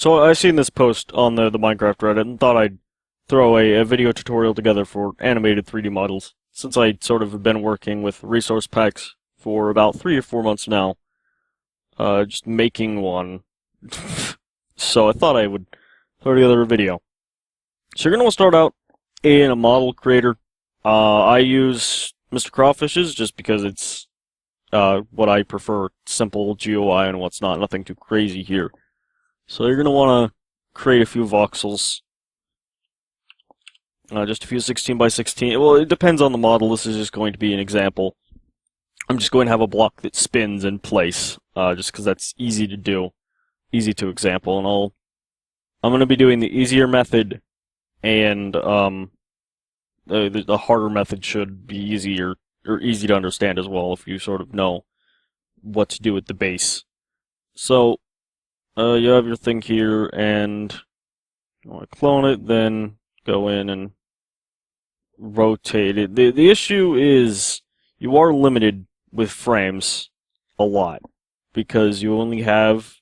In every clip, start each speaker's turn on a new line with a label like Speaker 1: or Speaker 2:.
Speaker 1: So I seen this post on the Minecraft Reddit and thought I'd throw a video tutorial together for animated 3D models, since I sort of have been working with resource packs for about 3 or 4 months now, just making one. So I thought I would throw together a video. So you're going to want to start out in a model creator. I use Mr. Crawfish's just because it's what I prefer, simple GUI and what's not, nothing too crazy here. So you're going to want to create a few voxels. Just a few 16 by 16. Well, it depends on the model. This is just going to be an example. I'm just going to have a block that spins in place, just because that's easy to do, easy to example. And I'm going to be doing the easier method, and the harder method should be easier or easy to understand as well if you sort of know what to do with the base. So you have your thing here, and you want to clone it, then go in and rotate it. The issue is you are limited with frames a lot because you only have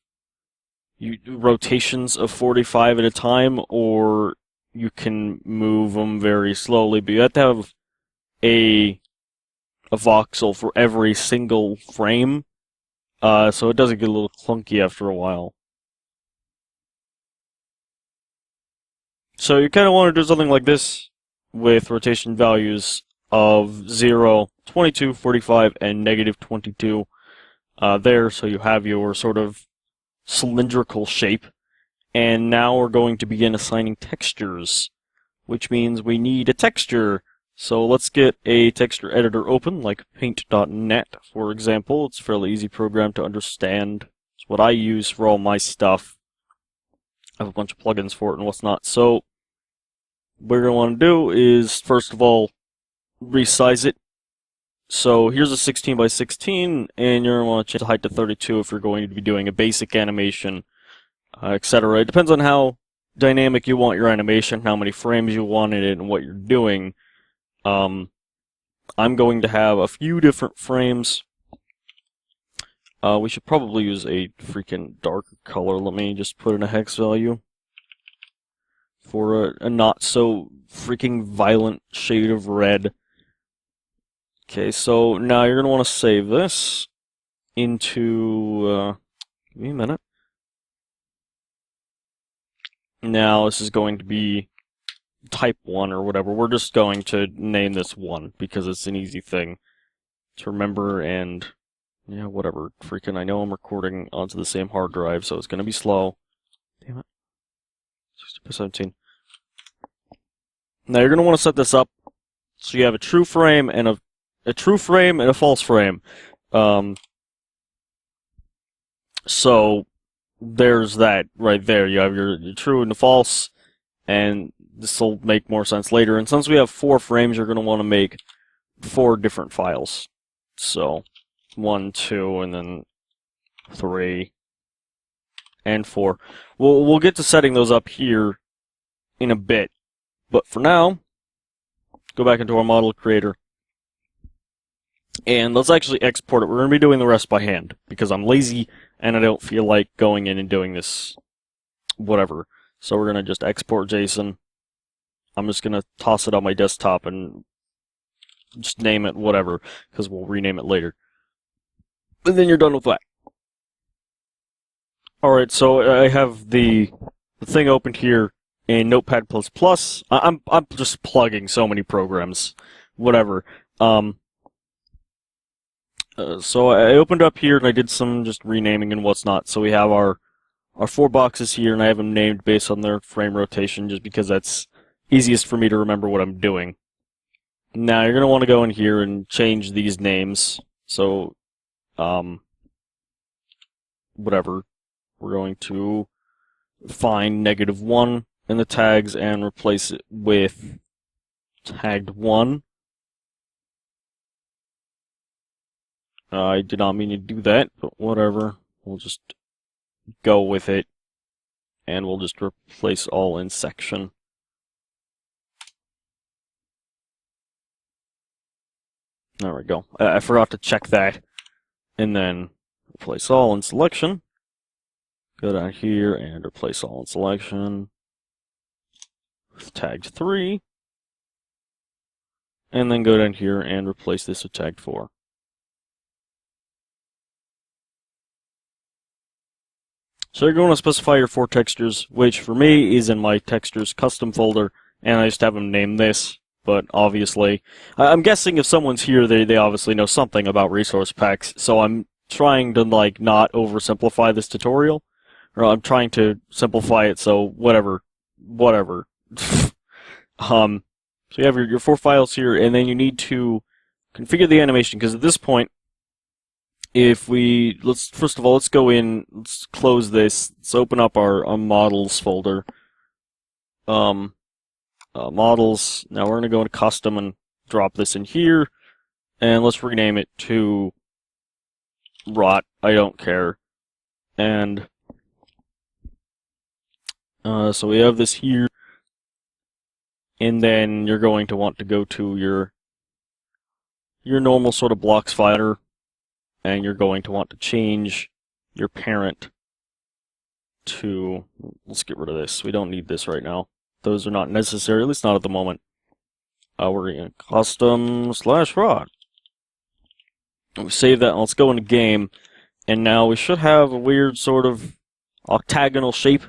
Speaker 1: rotations of 45 at a time, or you can move them very slowly, but you have to have a voxel for every single frame, so it does get a little clunky after a while. So you kind of want to do something like this with rotation values of 0, 22, 45, and negative 22 there, so you have your sort of cylindrical shape. And now we're going to begin assigning textures, which means we need a texture. So let's get a texture editor open, like paint.net, for example. It's a fairly easy program to understand. It's what I use for all my stuff. I have a bunch of plugins for it and what's not. So what you're going to want to do is, first of all, resize it. So here's a 16 by 16, and you're going to want to change the height to 32 if you're going to be doing a basic animation, etc. It depends on how dynamic you want your animation, how many frames you want in it, and what you're doing. I'm going to have a few different frames. We should probably use a freaking darker color. Let me just put in a hex value for a not so freaking violent shade of red. Okay, so now you're going to want to save this into, give me a minute. Now this is going to be type 1 or whatever. We're just going to name this 1 because it's an easy thing to remember, and yeah, whatever. Freaking, I know I'm recording onto the same hard drive, so it's going to be slow. Damn it. 60 by 17. Now you're going to want to set this up so you have a true frame and a true frame and a false frame. So there's that right there. You have your true and the false, and this will make more sense later. And since we have 4 frames, you're going to want to make 4 different files. So 1, 2, and then 3, and 4. We'll get to setting those up here in a bit, but for now, go back into our model creator, and let's actually export it. We're going to be doing the rest by hand because I'm lazy and I don't feel like going in and doing this whatever. So we're going to just export JSON. I'm just going to toss it on my desktop and just name it whatever, because we'll rename it later. And then you're done with that. Alright, so I have the thing opened here in Notepad++. I'm just plugging so many programs. Whatever. So I opened up here and I did some just renaming and what's not. So we have our 4 boxes here, and I have them named based on their frame rotation just because that's easiest for me to remember what I'm doing. Now you're going to want to go in here and change these names. So, whatever. We're going to find -1 in the tags and replace it with tagged 1. I did not mean to do that, but whatever. We'll just go with it, and we'll just replace all in section. There we go. I forgot to check that, and then replace all in selection. Go down here and replace all in selection with tagged 3. And then go down here and replace this with tagged 4. So you're going to specify your 4 textures, which for me is in my textures custom folder, and I just have them name this. But obviously, I'm guessing if someone's here, they obviously know something about resource packs. So I'm trying to like not oversimplify this tutorial, or I'm trying to simplify it. So whatever. So you have your 4 files here, and then you need to configure the animation, because at this point, first of all, let's go in, let's close this, let's open up our models folder. Models, now we're going to go into custom and drop this in here, and let's rename it to rot, I don't care. And, so we have this here. And then you're going to want to go to your normal sort of blocks finder, and you're going to want to change your parent to, let's get rid of this. We don't need this right now. Those are not necessary, at least not at the moment. We're in custom/rod. We save that, and let's go into game. And now we should have a weird sort of octagonal shape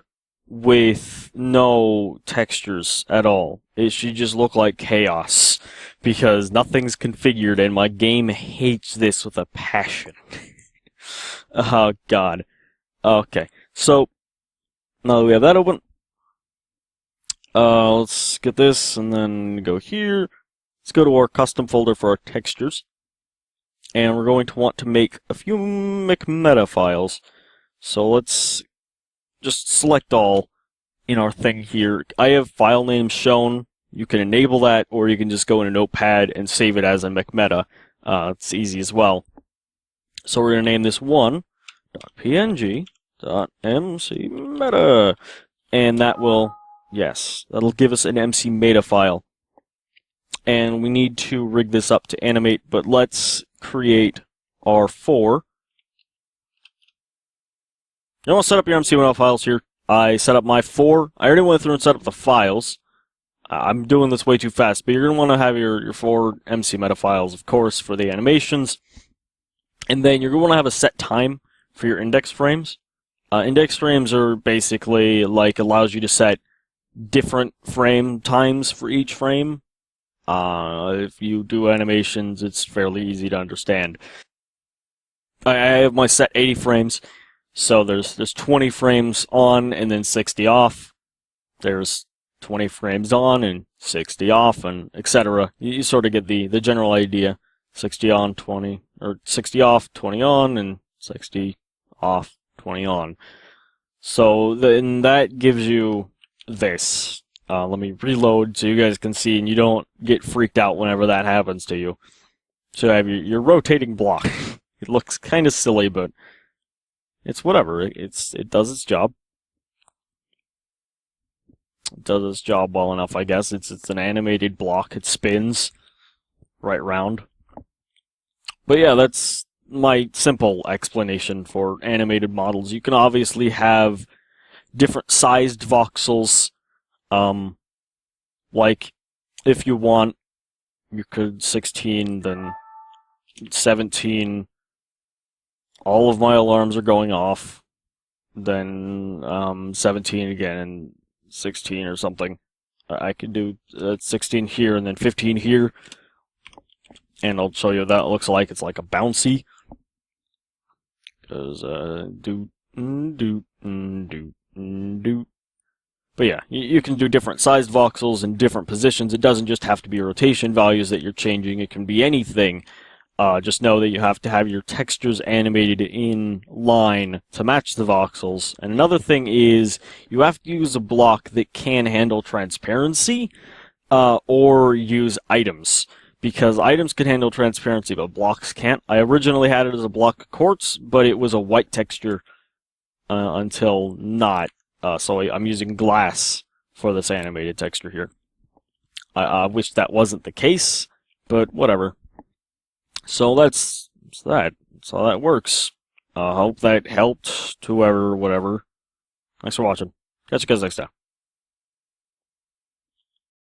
Speaker 1: with no textures at all. It should just look like chaos, because nothing's configured, and my game hates this with a passion. Oh, God. Okay, so, now that we have that open, let's get this, and then go here. Let's go to our custom folder for our textures, and we're going to want to make a few meta files. So let's just select all in our thing here. I have file names shown. You can enable that, or you can just go in a notepad and save it as a meta. It's easy as well. So we're going to name this one.png.mcmeta, and that will, yes, that'll give us an MC meta file. And we need to rig this up to animate, but let's create our 4. You want to set up your MC meta files here. I set up my 4. I already went through and set up the files. I'm doing this way too fast, but you're going to want to have your 4 MC meta files, of course, for the animations. And then you're going to want to have a set time for your index frames. Index frames are basically like allows you to set different frame times for each frame. If you do animations, it's fairly easy to understand. I have my set 80 frames. So there's 20 frames on and then 60 off. There's 20 frames on and 60 off, and etc. You sort of get the general idea. 60 on, 20, or 60 off, 20 on, and 60 off, 20 on. So then that gives you this. Let me reload so you guys can see, and you don't get freaked out whenever that happens to you. So you have your rotating block. It looks kind of silly, but it's whatever. It does its job. It does its job well enough, I guess. It's an animated block. It spins right round. But yeah, that's my simple explanation for animated models. You can obviously have different sized voxels. Like, if you want, you could 16, then 17. All of my alarms are going off. Then 17 again, and 16 or something. I could do 16 here and then 15 here. And I'll show you what that looks like. It's like a bouncy. Because, But yeah, you can do different sized voxels in different positions. It doesn't just have to be rotation values that you're changing. It can be anything. Just know that you have to have your textures animated in line to match the voxels. And another thing is you have to use a block that can handle transparency, or use items. Because items can handle transparency, but blocks can't. I originally had it as a block of quartz, but it was a white texture until not. So I'm using glass for this animated texture here. I wish that wasn't the case, but whatever. So that's that. That's how that works. Hope that helped to whoever, whatever. Thanks for watching. Catch you guys next time.